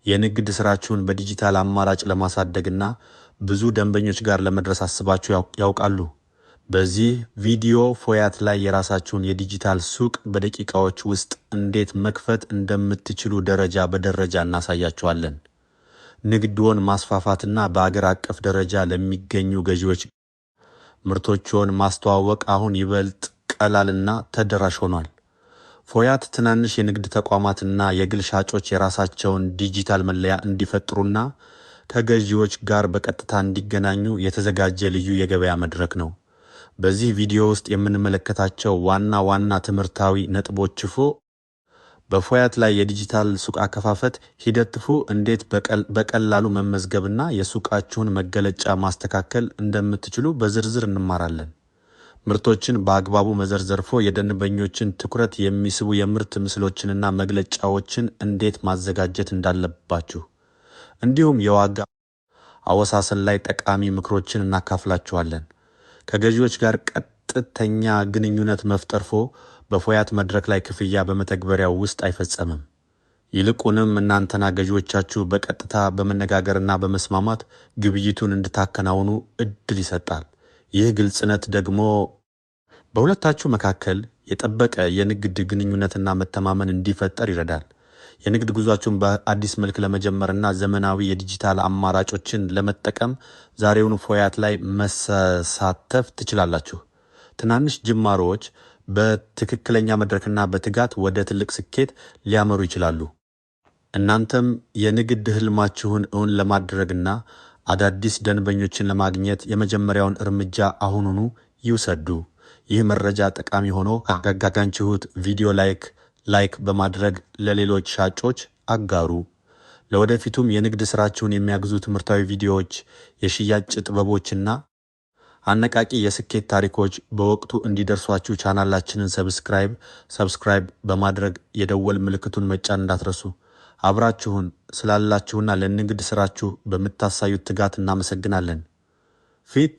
የንግድ ስራችሁን በዲጂታል አማራጭ ለማሳደግና ብዙ ደንበኞች ጋር ለመድረስ አስባችሁ ያውቃሉ? በዚህ ቪዲዮ ፎያት ላይ የራሳችሁን የዲጂታል ሱቅ በደቂቃዎች ውስጥ እንዴት መክፈት እንደምትችሉ ደረጃ በደረጃ እናሳያችኋለን። ንግድዎን ማስፋፋትና በአገር አቀፍ ደረጃ ለሚገኙ ገዢዎች ምርቶችዎን ማስተዋወቅ አሁን ይበልጥ ቀላልና ተደራሽ ሆኗል። ፎያት ትናንሽ የንግድ ተቋማትና የግል ሻጮች የራሳቸውን ዲጂታል መለያ እንዲፈጥሩና ከገዢዎች ጋር በቀጥታ እንዲገናኙ የተዘጋጀ ልዩ የገበያ መድረክ ነው። በዚህ ቪዲዮ ውስጥ የምንመለከታቸው ዋና ዋና ትምህርታዊ ነጥቦች በፎያት ላይ የዲጂታል ሱቅ አከፋፈት ሂደት እንዴት በቀላሉ መመዝገብና የሱቃችሁን መገለጫ ማስተካከል እንደምትችሉ በዝርዝር እንማራለን። ምርቶችን በአግባቡ መዘርዘር የደንበኞችን ትኩረት የሚስቡ የምርት ምስሎችንና መግለጫዎችን እንዴት ማዘጋጀት እንዳለባችሁ እንዲሁም የዋጋ አወሳሰን ላይ ጠቃሚ ምክሮችን እናካፍላችኋለን። ከገዢዎች ጋር ቀጥተኛ ግንኙነት መፍጠር በፎያት መድረክ ላይ ክፍያ በመተግበሪያው ውስጥ አይፈጸምም። ይልቁንም እናንተና ገዢዎቻችሁ በቀጥታ በመነጋገርና በመስማማት ግብይቱን እንድታከናውኑ እድል ይሰጣል። ይህ ግልጽነት ደግሞ በሁለታችሁ መካከል የጠበቀ የንግድ ግንኙነትና መተማመን እንዲፈጠር ይረዳል። የንግድ ጉዟችሁን በአዲስ መልክ ለመጀመርና ዘመናዊ የዲጂታል አማራጮችን ለመጠቀም ዛሬውኑ ፎያት ላይ መሳተፍ ትችላላችሁ። ትናንሽ ጅማሮዎች በትክክለኛ መድረክና በትጋት ወደ ትልቅ ስኬት ሊያመሩ ይችላሉ። እናንተም የንግድ ህልማችሁን እውን ለማድረግና አዳዲስ ደንበኞችን ለማግኘት የመጀመሪያውን እርምጃ አሁኑኑ ይውሰዱ። ይህ መረጃ ጠቃሚ ሆኖ ካገኛችሁት ቪዲዮ ላይክ በማድረግ ለሌሎች ሻጮች አጋሩ። ለወደፊቱም የንግድ ስራችሁን የሚያግዙ ትምህርታዊ ቪዲዮዎች፣ የሽያጭ ጥበቦችና አነቃቂ የስኬት ታሪኮች በወቅቱ እንዲደርሷችሁ ቻናላችንን ሰብስክራይብ በማድረግ የደወል ምልክቱን መጫን እንዳትረሱ። አብራችሁን ስላላችሁና ለንግድ ስራችሁ በምታሳዩት ትጋት እናመሰግናለን። ፊት